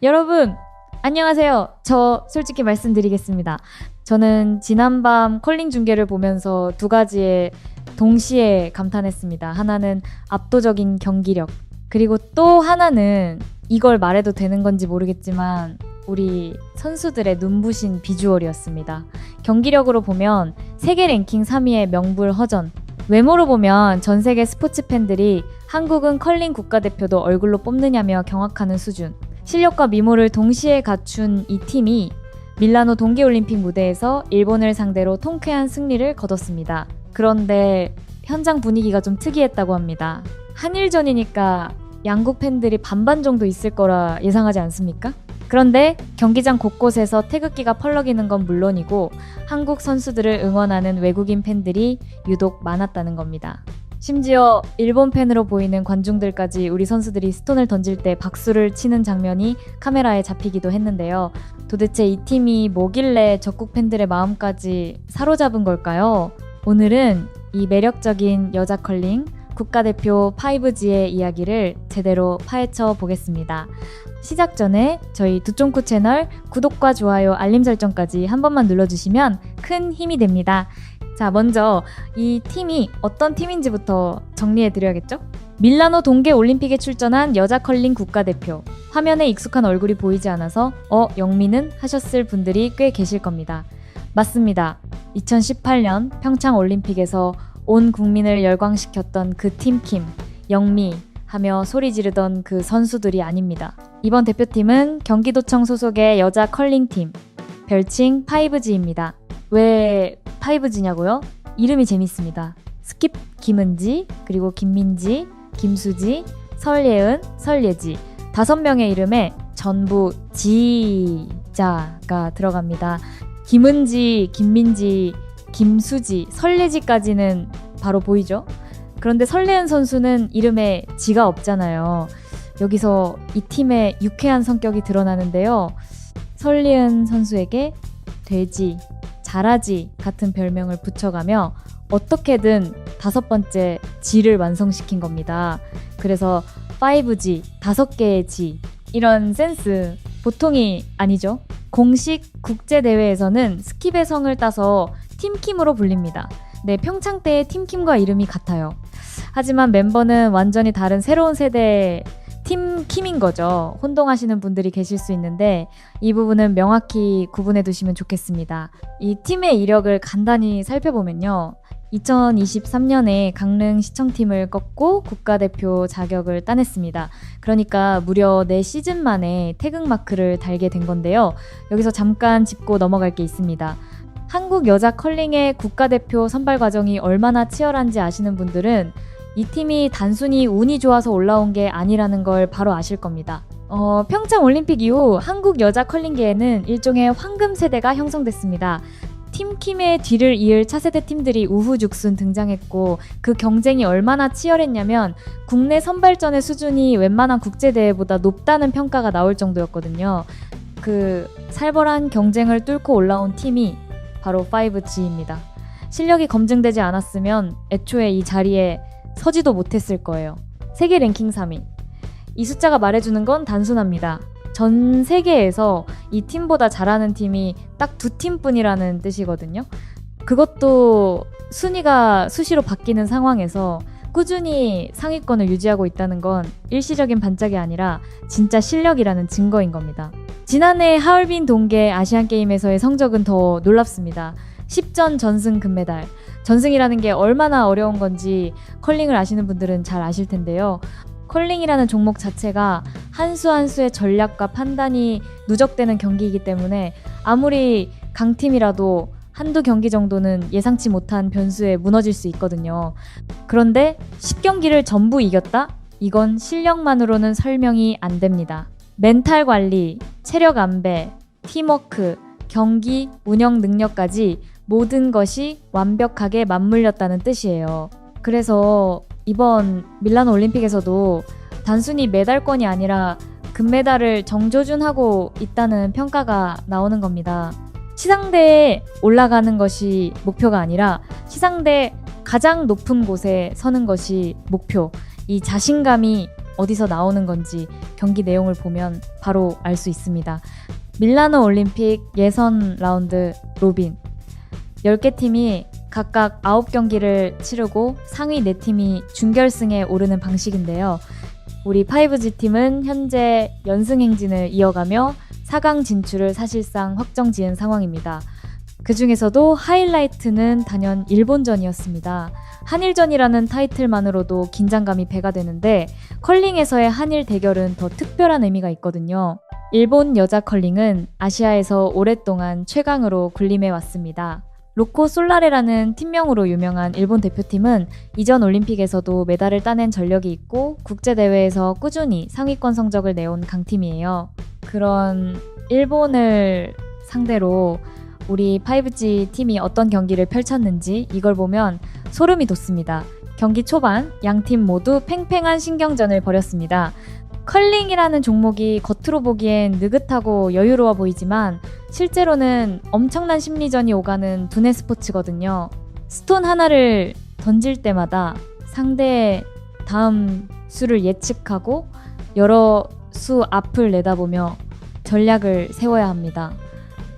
여러분, 안녕하세요. 저 솔직히 말씀드리겠습니다. 저는 지난밤 컬링 중계를 보면서 두 가지에 동시에 감탄했습니다. 하나는 압도적인 경기력, 그리고 또 하나는 이걸 말해도 되는 건지 모르겠지만 우리 선수들의 눈부신 비주얼이었습니다. 경기력으로 보면 세계 랭킹 3위의 명불허전, 외모로 보면 전 세계 스포츠 팬들이 한국은 컬링 국가대표도 얼굴로 뽑느냐며 경악하는 수준, 실력과 미모를 동시에 갖춘 이 팀이 밀라노 동계올림픽 무대에서 일본을 상대로 통쾌한 승리를 거뒀습니다. 그런데 현장 분위기가 좀 특이했다고 합니다. 한일전이니까 양국 팬들이 반반 정도 있을 거라 예상하지 않습니까? 그런데 경기장 곳곳에서 태극기가 펄럭이는 건 물론이고 한국 선수들을 응원하는 외국인 팬들이 유독 많았다는 겁니다. 심지어 일본 팬으로 보이는 관중들까지 우리 선수들이 스톤을 던질 때 박수를 치는 장면이 카메라에 잡히기도 했는데요. 도대체 이 팀이 뭐길래 적국 팬들의 마음까지 사로잡은 걸까요? 오늘은 이 매력적인 여자 컬링 국가대표 5G의 이야기를 제대로 파헤쳐 보겠습니다. 시작 전에 저희 두쫑쿠 채널 구독과 좋아요, 알림 설정까지 한 번만 눌러주시면 큰 힘이 됩니다. 자, 먼저 이 팀이 어떤 팀인지부터 정리해드려야겠죠? 밀라노 동계올림픽에 출전한 여자 컬링 국가대표. 화면에 익숙한 얼굴이 보이지 않아서 영미는 하셨을 분들이 꽤 계실 겁니다. 맞습니다. 2018년 평창올림픽에서 온 국민을 열광시켰던 그 팀킴, 영미 하며 소리 지르던 그 선수들이 아닙니다. 이번 대표팀은 경기도청 소속의 여자 컬링팀, 별칭 5G입니다. 왜 5G냐고요? 이름이 재밌습니다. 스킵 김은지, 그리고 김민지, 김수지, 설예은, 설예지 5명의 이름에 전부 지자가 들어갑니다. 김은지, 김민지, 김수지, 설예지까지는 바로 보이죠? 그런데 설예은 선수는 이름에 지가 없잖아요. 여기서 이 팀의 유쾌한 성격이 드러나는데요. 설예은 선수에게 돼지, 잘하지 같은 별명을 붙여가며 어떻게든 5번째 G를 완성시킨 겁니다. 그래서 5G, 5개의 G, 이런 센스 보통이 아니죠. 공식 국제대회에서는 스킵의 성을 따서 팀킴으로 불립니다. 네, 평창 때의 팀킴과 이름이 같아요. 하지만 멤버는 완전히 다른 새로운 세대의 팀킴인 거죠. 혼동하시는 분들이 계실 수 있는데 이 부분은 명확히 구분해 두시면 좋겠습니다. 이 팀의 이력을 간단히 살펴보면요. 2023년에 강릉 시청팀을 꺾고 국가대표 자격을 따냈습니다. 그러니까 무려 4시즌 만에 태극마크를 달게 된 건데요. 여기서 잠깐 짚고 넘어갈 게 있습니다. 한국 여자 컬링의 국가대표 선발 과정이 얼마나 치열한지 아시는 분들은 이 팀이 단순히 운이 좋아서 올라온 게 아니라는 걸 바로 아실 겁니다. 평창 올림픽 이후 한국 여자 컬링계에는 일종의 황금 세대가 형성됐습니다. 팀킴의 뒤를 이을 차세대 팀들이 우후죽순 등장했고 그 경쟁이 얼마나 치열했냐면 국내 선발전의 수준이 웬만한 국제대회보다 높다는 평가가 나올 정도였거든요. 그 살벌한 경쟁을 뚫고 올라온 팀이 바로 5G입니다. 실력이 검증되지 않았으면 애초에 이 자리에 서지도 못했을 거예요. 세계 랭킹 3위. 이 숫자가 말해주는 건 단순합니다. 전 세계에서 이 팀보다 잘하는 팀이 딱 2팀뿐이라는 뜻이거든요. 그것도 순위가 수시로 바뀌는 상황에서 꾸준히 상위권을 유지하고 있다는 건 일시적인 반짝이 아니라 진짜 실력이라는 증거인 겁니다. 지난해 하얼빈 동계 아시안게임에서의 성적은 더 놀랍습니다. 10전 전승 금메달. 전승이라는 게 얼마나 어려운 건지 컬링을 아시는 분들은 잘 아실 텐데요. 컬링이라는 종목 자체가 한 수 한 수의 전략과 판단이 누적되는 경기이기 때문에 아무리 강팀이라도 한두 경기 정도는 예상치 못한 변수에 무너질 수 있거든요. 그런데 10경기를 전부 이겼다? 이건 실력만으로는 설명이 안 됩니다. 멘탈 관리, 체력 안배, 팀워크, 경기 운영 능력까지 모든 것이 완벽하게 맞물렸다는 뜻이에요. 그래서 이번 밀라노 올림픽에서도 단순히 메달권이 아니라 금메달을 정조준하고 있다는 평가가 나오는 겁니다. 시상대에 올라가는 것이 목표가 아니라 시상대 가장 높은 곳에 서는 것이 목표. 이 자신감이 어디서 나오는 건지 경기 내용을 보면 바로 알 수 있습니다. 밀라노 올림픽 예선 라운드 로빈 10개 팀이 각각 9경기를 치르고 상위 4팀이 준결승에 오르는 방식인데요. 우리 5G팀은 현재 연승 행진을 이어가며 4강 진출을 사실상 확정지은 상황입니다. 그 중에서도 하이라이트는 단연 일본전이었습니다. 한일전이라는 타이틀만으로도 긴장감이 배가 되는데 컬링에서의 한일 대결은 더 특별한 의미가 있거든요. 일본 여자 컬링은 아시아에서 오랫동안 최강으로 군림해 왔습니다. 로코 솔라레라는 팀명으로 유명한 일본 대표팀은 이전 올림픽에서도 메달을 따낸 전력이 있고 국제대회에서 꾸준히 상위권 성적을 내온 강팀이에요. 그런 일본을 상대로 우리 5G 팀이 어떤 경기를 펼쳤는지 이걸 보면 소름이 돋습니다. 경기 초반 양팀 모두 팽팽한 신경전을 벌였습니다. 컬링이라는 종목이 겉으로 보기엔 느긋하고 여유로워 보이지만 실제로는 엄청난 심리전이 오가는 두뇌 스포츠거든요. 스톤 하나를 던질 때마다 상대의 다음 수를 예측하고 여러 수 앞을 내다보며 전략을 세워야 합니다.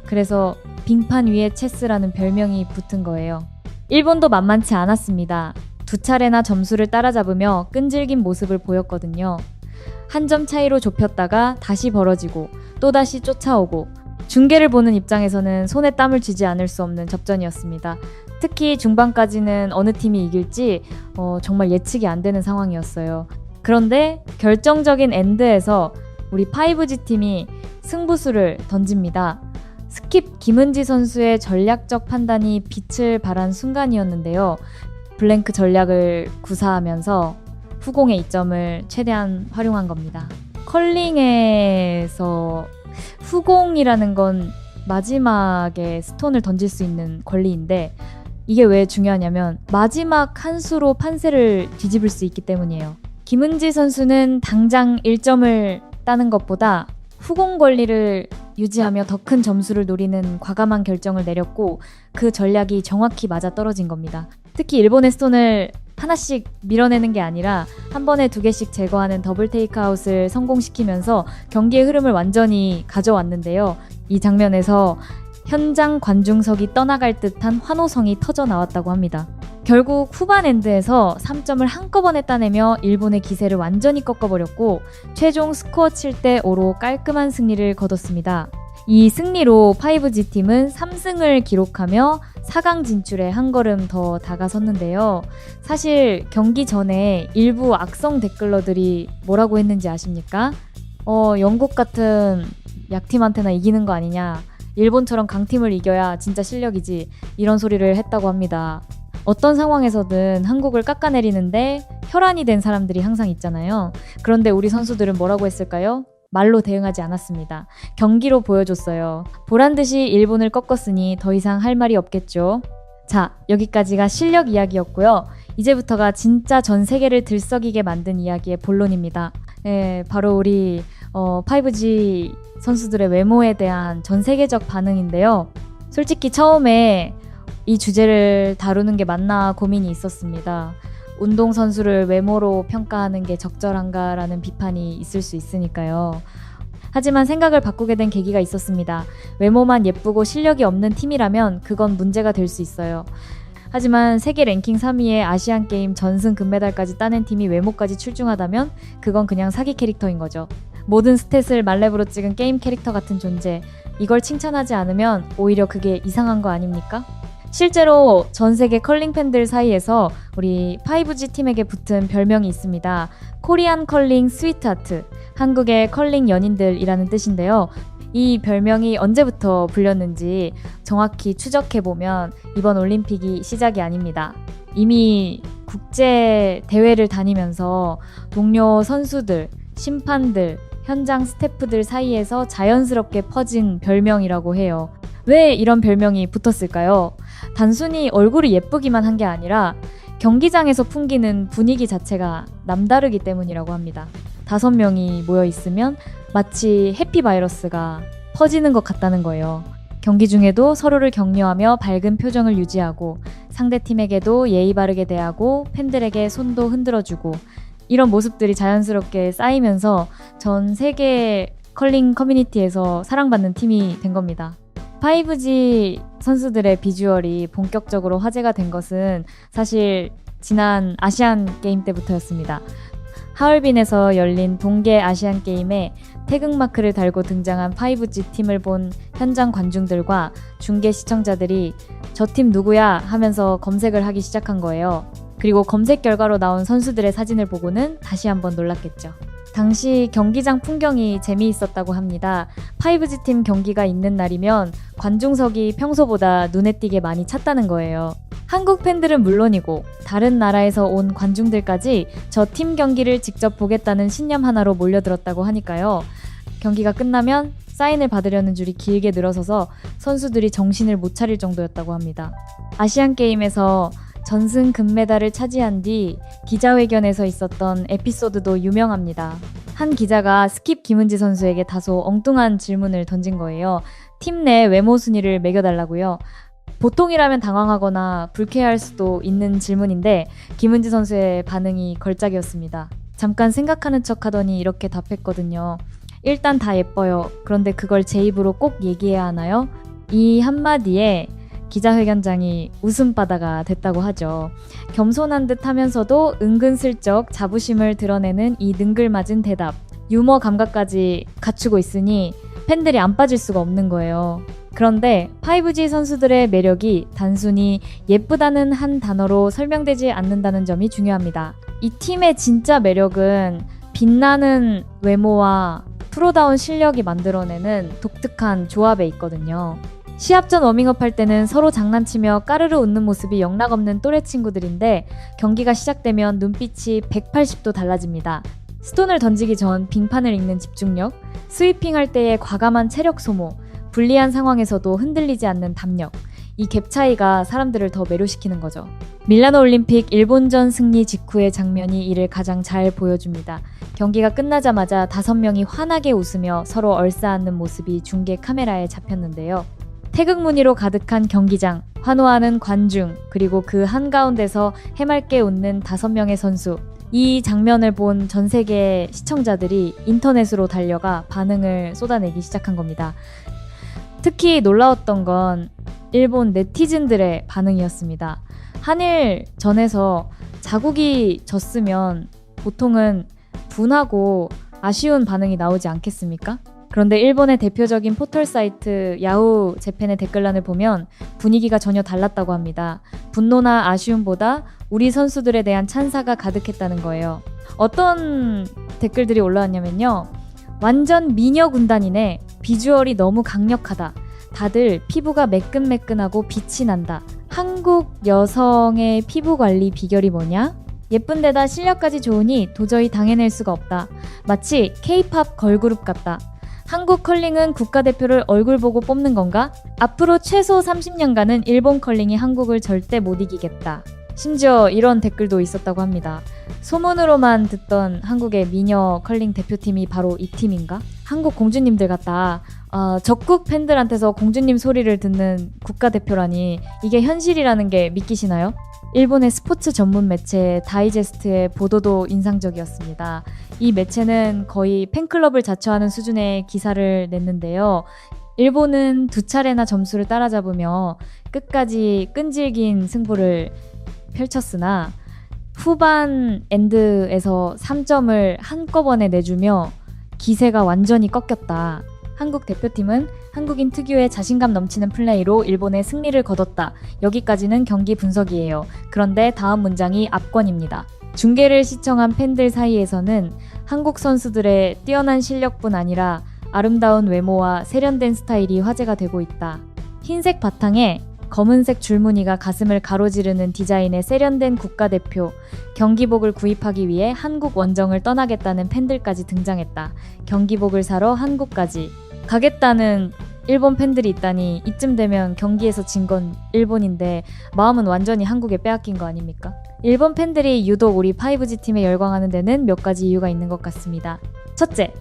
그래서 빙판 위의 체스라는 별명이 붙은 거예요. 일본도 만만치 않았습니다. 2차례나 점수를 따라잡으며 끈질긴 모습을 보였거든요. 한 점 차이로 좁혔다가 다시 벌어지고 또다시 쫓아오고 중계를 보는 입장에서는 손에 땀을 쥐지 않을 수 없는 접전이었습니다. 특히 중반까지는 어느 팀이 이길지 정말 예측이 안 되는 상황이었어요. 그런데 결정적인 엔드에서 우리 5G 팀이 승부수를 던집니다. 스킵 김은지 선수의 전략적 판단이 빛을 발한 순간이었는데요. 블랭크 전략을 구사하면서 후공의 이점을 최대한 활용한 겁니다. 컬링에서 후공이라는 건 마지막에 스톤을 던질 수 있는 권리인데 이게 왜 중요하냐면 마지막 한 수로 판세를 뒤집을 수 있기 때문이에요. 김은지 선수는 당장 1점을 따는 것보다 후공 권리를 유지하며 더 큰 점수를 노리는 과감한 결정을 내렸고 그 전략이 정확히 맞아떨어진 겁니다. 특히 일본의 스톤을 하나씩 밀어내는 게 아니라 한 번에 2개씩 제거하는 더블 테이크아웃을 성공시키면서 경기의 흐름을 완전히 가져왔는데요. 이 장면에서 현장 관중석이 떠나갈 듯한 환호성이 터져 나왔다고 합니다. 결국 후반 엔드에서 3점을 한꺼번에 따내며 일본의 기세를 완전히 꺾어버렸고 최종 스코어 7대5로 깔끔한 승리를 거뒀습니다. 이 승리로 5G팀은 3승을 기록하며 4강 진출에 한 걸음 더 다가섰는데요. 사실 경기 전에 일부 악성 댓글러들이 뭐라고 했는지 아십니까? 영국 같은 약팀한테나 이기는 거 아니냐, 일본처럼 강팀을 이겨야 진짜 실력이지, 이런 소리를 했다고 합니다. 어떤 상황에서든 한국을 깎아내리는데 혈안이 된 사람들이 항상 있잖아요. 그런데 우리 선수들은 뭐라고 했을까요? 말로 대응하지 않았습니다. 경기로 보여줬어요. 보란듯이 일본을 꺾었으니 더 이상 할 말이 없겠죠. 자, 여기까지가 실력 이야기였고요. 이제부터가 진짜 전 세계를 들썩이게 만든 이야기의 본론입니다. 네, 바로 우리 5G 선수들의 외모에 대한 전 세계적 반응인데요. 솔직히 처음에 이 주제를 다루는 게 맞나 고민이 있었습니다. 운동선수를 외모로 평가하는 게 적절한가라는 비판이 있을 수 있으니까요. 하지만 생각을 바꾸게 된 계기가 있었습니다. 외모만 예쁘고 실력이 없는 팀이라면 그건 문제가 될 수 있어요. 하지만 세계 랭킹 3위의 아시안게임 전승 금메달까지 따낸 팀이 외모까지 출중하다면 그건 그냥 사기 캐릭터인 거죠. 모든 스탯을 말렙으로 찍은 게임 캐릭터 같은 존재, 이걸 칭찬하지 않으면 오히려 그게 이상한 거 아닙니까? 실제로 전 세계 컬링 팬들 사이에서 우리 5G 팀에게 붙은 별명이 있습니다. 코리안 컬링 스위트하트, 한국의 컬링 연인들이라는 뜻인데요. 이 별명이 언제부터 불렸는지 정확히 추적해보면 이번 올림픽이 시작이 아닙니다. 이미 국제 대회를 다니면서 동료 선수들, 심판들, 현장 스태프들 사이에서 자연스럽게 퍼진 별명이라고 해요. 왜 이런 별명이 붙었을까요? 단순히 얼굴이 예쁘기만 한 게 아니라 경기장에서 풍기는 분위기 자체가 남다르기 때문이라고 합니다. 5명이 모여 있으면 마치 해피바이러스가 퍼지는 것 같다는 거예요. 경기 중에도 서로를 격려하며 밝은 표정을 유지하고 상대팀에게도 예의 바르게 대하고 팬들에게 손도 흔들어주고 이런 모습들이 자연스럽게 쌓이면서 전 세계 컬링 커뮤니티에서 사랑받는 팀이 된 겁니다. 5G 선수들의 비주얼이 본격적으로 화제가 된 것은 사실 지난 아시안 게임 때부터였습니다. 하얼빈에서 열린 동계 아시안 게임에 태극마크를 달고 등장한 5G 팀을 본 현장 관중들과 중계 시청자들이 저 팀 누구야 하면서 검색을 하기 시작한 거예요. 그리고 검색 결과로 나온 선수들의 사진을 보고는 다시 한번 놀랐겠죠. 당시 경기장 풍경이 재미있었다고 합니다. 5G 팀 경기가 있는 날이면 관중석이 평소보다 눈에 띄게 많이 찼다는 거예요. 한국 팬들은 물론이고 다른 나라에서 온 관중들까지 저 팀 경기를 직접 보겠다는 신념 하나로 몰려들었다고 하니까요. 경기가 끝나면 사인을 받으려는 줄이 길게 늘어서서 선수들이 정신을 못 차릴 정도였다고 합니다. 아시안게임에서 전승 금메달을 차지한 뒤 기자회견에서 있었던 에피소드도 유명합니다. 한 기자가 스킵 김은지 선수에게 다소 엉뚱한 질문을 던진 거예요. 팀 내 외모 순위를 매겨달라고요. 보통이라면 당황하거나 불쾌할 수도 있는 질문인데 김은지 선수의 반응이 걸작이었습니다. 잠깐 생각하는 척 하더니 이렇게 답했거든요. 일단 다 예뻐요. 그런데 그걸 제 입으로 꼭 얘기해야 하나요? 이 한마디에 기자회견장이 웃음바다가 됐다고 하죠. 겸손한 듯 하면서도 은근슬쩍 자부심을 드러내는 이 능글맞은 대답. 유머 감각까지 갖추고 있으니 팬들이 안 빠질 수가 없는 거예요. 그런데 5G 선수들의 매력이 단순히 예쁘다는 한 단어로 설명되지 않는다는 점이 중요합니다. 이 팀의 진짜 매력은 빛나는 외모와 프로다운 실력이 만들어내는 독특한 조합에 있거든요. 시합 전 워밍업 할 때는 서로 장난치며 까르르 웃는 모습이 영락없는 또래 친구들인데 경기가 시작되면 눈빛이 180도 달라집니다. 스톤을 던지기 전 빙판을 읽는 집중력, 스위핑할 때의 과감한 체력 소모, 불리한 상황에서도 흔들리지 않는 담력, 이 갭 차이가 사람들을 더 매료시키는 거죠. 밀라노 올림픽 일본전 승리 직후의 장면이 이를 가장 잘 보여줍니다. 경기가 끝나자마자 5명이 환하게 웃으며 서로 얼싸안는 모습이 중계 카메라에 잡혔는데요. 태극 무늬로 가득한 경기장, 환호하는 관중, 그리고 그 한가운데서 해맑게 웃는 5명의 선수. 이 장면을 본 전 세계 시청자들이 인터넷으로 달려가 반응을 쏟아내기 시작한 겁니다. 특히 놀라웠던 건 일본 네티즌들의 반응이었습니다. 한일전에서 자국이 졌으면 보통은 분하고 아쉬운 반응이 나오지 않겠습니까? 그런데 일본의 대표적인 포털 사이트 야후 재팬의 댓글란을 보면 분위기가 전혀 달랐다고 합니다. 분노나 아쉬움보다 우리 선수들에 대한 찬사가 가득했다는 거예요. 어떤 댓글들이 올라왔냐면요. 완전 미녀 군단이네. 비주얼이 너무 강력하다. 다들 피부가 매끈매끈하고 빛이 난다. 한국 여성의 피부 관리 비결이 뭐냐? 예쁜 데다 실력까지 좋으니 도저히 당해낼 수가 없다. 마치 K-팝 걸그룹 같다. 한국 컬링은 국가대표를 얼굴 보고 뽑는 건가? 앞으로 최소 30년간은 일본 컬링이 한국을 절대 못 이기겠다. 심지어 이런 댓글도 있었다고 합니다. 소문으로만 듣던 한국의 미녀 컬링 대표팀이 바로 이 팀인가? 한국 공주님들 같다. 적국 팬들한테서 공주님 소리를 듣는 국가대표라니 이게 현실이라는 게 믿기시나요? 일본의 스포츠 전문 매체 다이제스트의 보도도 인상적이었습니다. 이 매체는 거의 팬클럽을 자처하는 수준의 기사를 냈는데요. 일본은 2차례나 점수를 따라잡으며 끝까지 끈질긴 승부를 펼쳤으나 후반 엔드에서 3점을 한꺼번에 내주며 기세가 완전히 꺾였다. 한국 대표팀은 한국인 특유의 자신감 넘치는 플레이로 일본의 승리를 거뒀다. 여기까지는 경기 분석이에요. 그런데 다음 문장이 압권입니다. 중계를 시청한 팬들 사이에서는 한국 선수들의 뛰어난 실력뿐 아니라 아름다운 외모와 세련된 스타일이 화제가 되고 있다. 흰색 바탕에 검은색 줄무늬가 가슴을 가로지르는 디자인의 세련된 국가대표, 경기복을 구입하기 위해 한국 원정을 떠나겠다는 팬들까지 등장했다. 경기복을 사러 한국까지 가겠다는 일본 팬들이 있다니 이쯤 되면 경기에서 진 건 일본인데 마음은 완전히 한국에 빼앗긴 거 아닙니까? 일본 팬들이 유독 우리 5G 팀에 열광하는 데는 몇 가지 이유가 있는 것 같습니다. 첫째,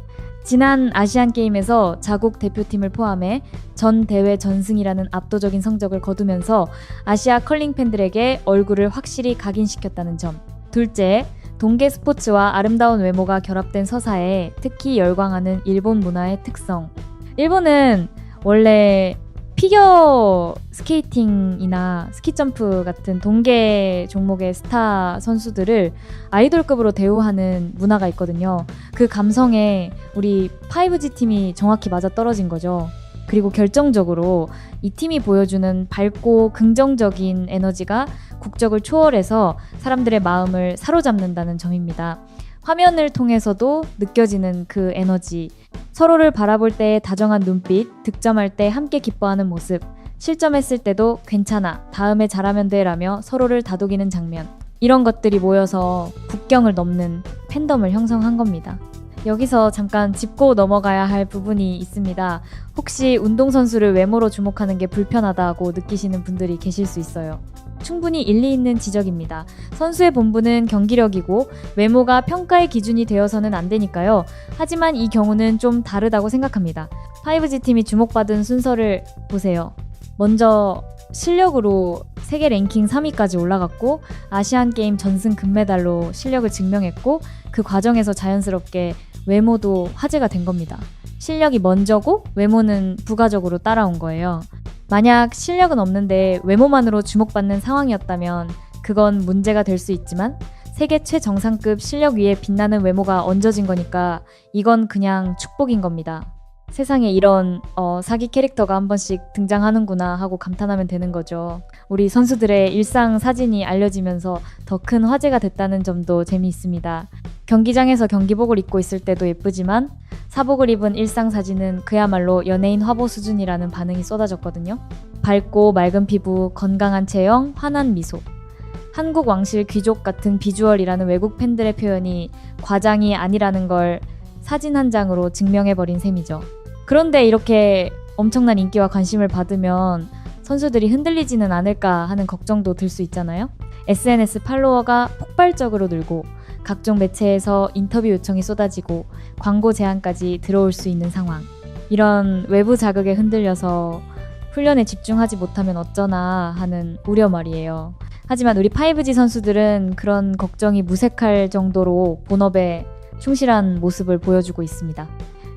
지난 아시안게임에서 자국 대표팀을 포함해 전 대회 전승이라는 압도적인 성적을 거두면서 아시아 컬링 팬들에게 얼굴을 확실히 각인시켰다는 점. 둘째, 동계 스포츠와 아름다운 외모가 결합된 서사에 특히 열광하는 일본 문화의 특성. 일본은 원래 피겨 스케이팅이나 스키점프 같은 동계 종목의 스타 선수들을 아이돌급으로 대우하는 문화가 있거든요. 그 감성에 우리 5G 팀이 정확히 맞아떨어진 거죠. 그리고 결정적으로 이 팀이 보여주는 밝고 긍정적인 에너지가 국적을 초월해서 사람들의 마음을 사로잡는다는 점입니다. 화면을 통해서도 느껴지는 그 에너지, 서로를 바라볼 때의 다정한 눈빛, 득점할 때 함께 기뻐하는 모습, 실점했을 때도 괜찮아, 다음에 잘하면 돼 라며 서로를 다독이는 장면, 이런 것들이 모여서 국경을 넘는 팬덤을 형성한 겁니다. 여기서 잠깐 짚고 넘어가야 할 부분이 있습니다. 혹시 운동선수를 외모로 주목하는 게 불편하다고 느끼시는 분들이 계실 수 있어요. 충분히 일리 있는 지적입니다. 선수의 본분은 경기력이고 외모가 평가의 기준이 되어서는 안 되니까요. 하지만 이 경우는 좀 다르다고 생각합니다. 5G 팀이 주목받은 순서를 보세요. 먼저 실력으로 세계 랭킹 3위까지 올라갔고 아시안게임 전승 금메달로 실력을 증명했고 그 과정에서 자연스럽게 외모도 화제가 된 겁니다. 실력이 먼저고 외모는 부가적으로 따라온 거예요. 만약 실력은 없는데 외모만으로 주목받는 상황이었다면 그건 문제가 될 수 있지만 세계 최정상급 실력 위에 빛나는 외모가 얹어진 거니까 이건 그냥 축복인 겁니다. 세상에 이런 사기 캐릭터가 한 번씩 등장하는구나 하고 감탄하면 되는 거죠. 우리 선수들의 일상 사진이 알려지면서 더 큰 화제가 됐다는 점도 재미있습니다. 경기장에서 경기복을 입고 있을 때도 예쁘지만 사복을 입은 일상 사진은 그야말로 연예인 화보 수준이라는 반응이 쏟아졌거든요. 밝고 맑은 피부, 건강한 체형, 환한 미소. 한국 왕실 귀족 같은 비주얼이라는 외국 팬들의 표현이 과장이 아니라는 걸 사진 한 장으로 증명해버린 셈이죠. 그런데 이렇게 엄청난 인기와 관심을 받으면 선수들이 흔들리지는 않을까 하는 걱정도 들 수 있잖아요. SNS 팔로워가 폭발적으로 늘고 각종 매체에서 인터뷰 요청이 쏟아지고 광고 제안까지 들어올 수 있는 상황. 이런 외부 자극에 흔들려서 훈련에 집중하지 못하면 어쩌나 하는 우려 말이에요. 하지만 우리 5G 선수들은 그런 걱정이 무색할 정도로 본업에 충실한 모습을 보여주고 있습니다.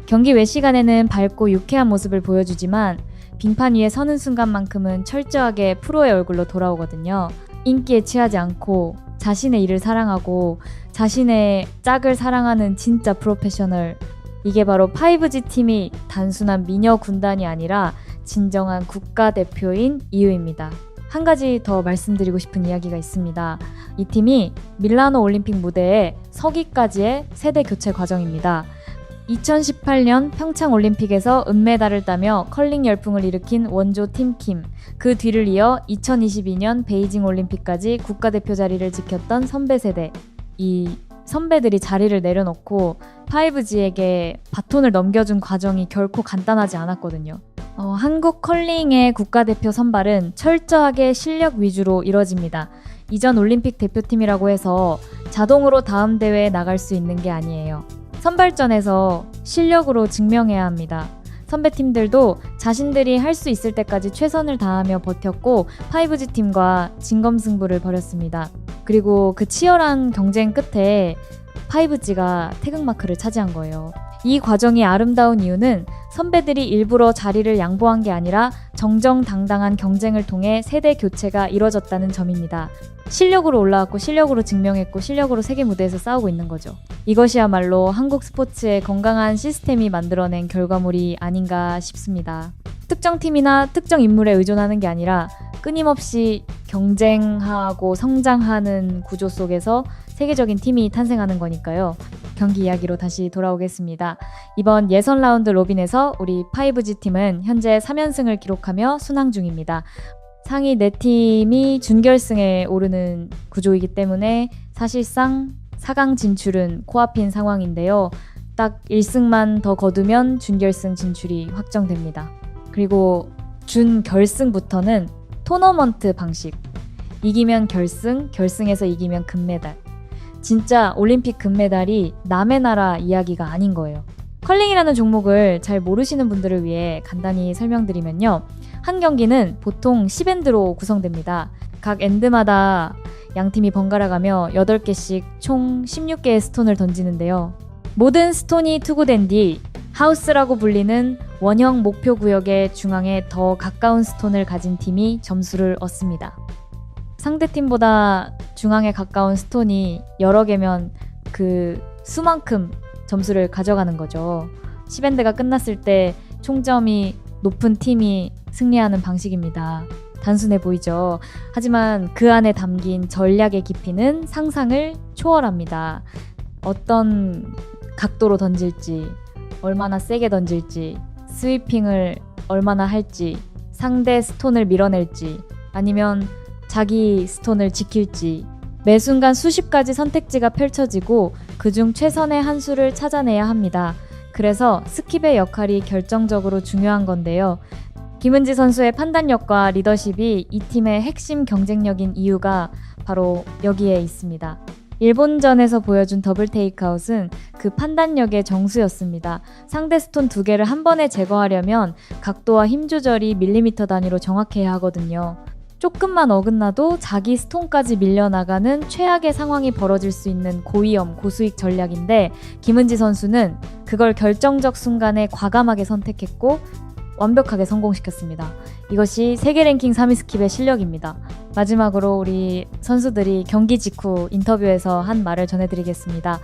경기 외 시간에는 밝고 유쾌한 모습을 보여주지만 빙판 위에 서는 순간만큼은 철저하게 프로의 얼굴로 돌아오거든요. 인기에 취하지 않고 자신의 일을 사랑하고 자신의 짝을 사랑하는 진짜 프로페셔널. 이게 바로 5G 팀이 단순한 미녀 군단이 아니라 진정한 국가대표인 이유입니다. 한 가지 더 말씀드리고 싶은 이야기가 있습니다. 이 팀이 밀라노 올림픽 무대에 서기까지의 세대 교체 과정입니다. 2018년 평창 올림픽에서 은메달을 따며 컬링 열풍을 일으킨 원조 팀킴, 그 뒤를 이어 2022년 베이징 올림픽까지 국가대표 자리를 지켰던 선배 세대. 이 선배들이 자리를 내려놓고 5G에게 바톤을 넘겨준 과정이 결코 간단하지 않았거든요. 한국 컬링의 국가대표 선발은 철저하게 실력 위주로 이뤄집니다. 이전 올림픽 대표팀이라고 해서 자동으로 다음 대회에 나갈 수 있는 게 아니에요. 선발전에서 실력으로 증명해야 합니다. 선배팀들도 자신들이 할 수 있을 때까지 최선을 다하며 버텼고 5G 팀과 진검승부를 벌였습니다. 그리고 그 치열한 경쟁 끝에 5G가 태극마크를 차지한 거예요. 이 과정이 아름다운 이유는 선배들이 일부러 자리를 양보한 게 아니라 정정당당한 경쟁을 통해 세대 교체가 이뤄졌다는 점입니다. 실력으로 올라왔고 실력으로 증명했고 실력으로 세계 무대에서 싸우고 있는 거죠. 이것이야말로 한국 스포츠의 건강한 시스템이 만들어낸 결과물이 아닌가 싶습니다. 특정 팀이나 특정 인물에 의존하는 게 아니라 끊임없이 경쟁하고 성장하는 구조 속에서 세계적인 팀이 탄생하는 거니까요. 경기 이야기로 다시 돌아오겠습니다. 이번 예선 라운드 로빈에서 우리 5G 팀은 현재 3연승을 기록하며 순항 중입니다. 상위 4팀이 준결승에 오르는 구조이기 때문에 사실상 4강 진출은 코앞인 상황인데요. 딱 1승만 더 거두면 준결승 진출이 확정됩니다. 그리고 준결승부터는 토너먼트 방식. 이기면 결승, 결승에서 이기면 금메달. 진짜 올림픽 금메달이 남의 나라 이야기가 아닌 거예요. 1승만 더 거두면 준결승, 준결승에서 이기면 금메달. 1승만 더 거두면 결승, 결승에서 이기면 금메달. 진짜 올림픽 금메달이 남의 나라 이야기가 아닌 거예요. 1승만 더 거두면 준결승, 준결승에서 이기면 금메달. 진짜 올림픽 금메달이 남의 나라 이야기가 아닌 거예요. 컬링이라는 종목을 잘 모르시는 분들을 위해 간단히 설명드리면요. 한 경기는 보통 10엔드로 구성됩니다. 각 엔드마다 양팀이 번갈아가며 8개씩 총 16개의 스톤을 던지는데요. 모든 스톤이 투구된 뒤 하우스라고 불리는 원형 목표 구역의 중앙에 더 가까운 스톤을 가진 팀이 점수를 얻습니다. 상대팀보다 중앙에 가까운 스톤이 여러 개면 그 수만큼 점수를 가져가는 거죠. 10엔드가 끝났을 때 총점이 높은 팀이 승리하는 방식입니다. 단순해 보이죠? 하지만 그 안에 담긴 전략의 깊이는 상상을 초월합니다. 어떤 각도로 던질지, 얼마나 세게 던질지, 스위핑을 얼마나 할지, 상대 스톤을 밀어낼지, 아니면 자기 스톤을 지킬지, 매 순간 수십 가지 선택지가 펼쳐지고 그중 최선의 한 수를 찾아내야 합니다. 그래서 스킵의 역할이 결정적으로 중요한 건데요. 김은지 선수의 판단력과 리더십이 이 팀의 핵심 경쟁력인 이유가 바로 여기에 있습니다. 일본전에서 보여준 더블 테이크아웃은 그 판단력의 정수였습니다. 상대 스톤 2개를 한 번에 제거하려면 각도와 힘 조절이 밀리미터 단위로 정확해야 하거든요. 조금만 어긋나도 자기 스톤까지 밀려나가는 최악의 상황이 벌어질 수 있는 고위험, 고수익 전략인데 김은지 선수는 그걸 결정적 순간에 과감하게 선택했고 완벽하게 성공시켰습니다. 이것이 세계 랭킹 3위 스킵의 실력입니다. 마지막으로 우리 선수들이 경기 직후 인터뷰에서 한 말을 전해드리겠습니다.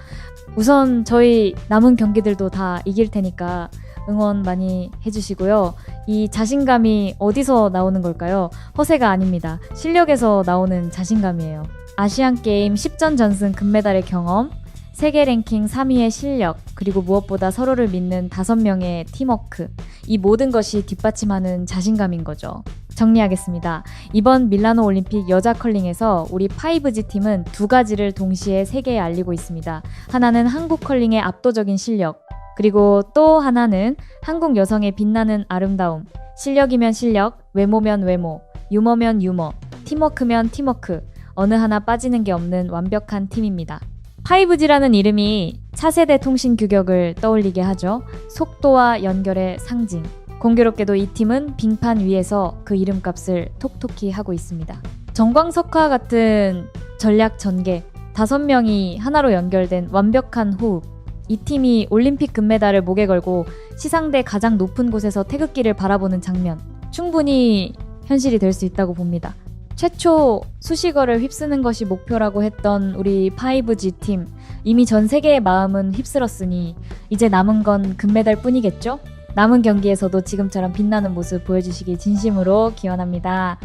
우선 저희 남은 경기들도 다 이길 테니까 응원 많이 해주시고요. 이 자신감이 어디서 나오는 걸까요? 허세가 아닙니다. 실력에서 나오는 자신감이에요. 아시안게임 10전 전승 금메달의 경험, 세계 랭킹 3위의 실력, 그리고 무엇보다 서로를 믿는 5명의 팀워크, 이 모든 것이 뒷받침하는 자신감인 거죠. 정리하겠습니다. 이번 밀라노 올림픽 여자 컬링에서 우리 5G 팀은 2가지를 동시에 세계에 알리고 있습니다. 하나는 한국 컬링의 압도적인 실력, 그리고 또 하나는 한국 여성의 빛나는 아름다움, 실력이면 실력, 외모면 외모, 유머면 유머, 팀워크면 팀워크, 어느 하나 빠지는 게 없는 완벽한 팀입니다. 5G라는 이름이 차세대 통신 규격을 떠올리게 하죠. 속도와 연결의 상징. 공교롭게도 이 팀은 빙판 위에서 그 이름값을 톡톡히 하고 있습니다. 정광석화 같은 전략 전개, 5명이 하나로 연결된 완벽한 호흡. 이 팀이 올림픽 금메달을 목에 걸고 시상대 가장 높은 곳에서 태극기를 바라보는 장면, 충분히 현실이 될 수 있다고 봅니다. 최초 수식어를 휩쓰는 것이 목표라고 했던 우리 5G 팀, 이미 전 세계의 마음은 휩쓸었으니 이제 남은 건 금메달 뿐이겠죠? 남은 경기에서도 지금처럼 빛나는 모습 보여주시길 진심으로 기원합니다.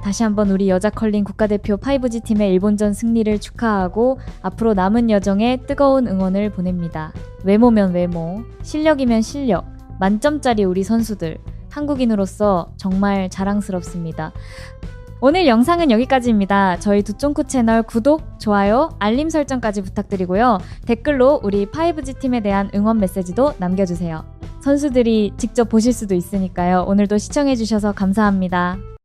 다시 한번 우리 여자 컬링 국가대표 5G 팀의 일본전 승리를 축하하고 앞으로 남은 여정에 뜨거운 응원을 보냅니다. 외모면 외모, 실력이면 실력, 만점짜리 우리 선수들, 한국인으로서 정말 자랑스럽습니다. 오늘 영상은 여기까지입니다. 저희 두쫑쿠 채널 구독, 좋아요, 알림 설정까지 부탁드리고요. 댓글로 우리 5G 팀에 대한 응원 메시지도 남겨주세요. 선수들이 직접 보실 수도 있으니까요. 오늘도 시청해주셔서 감사합니다.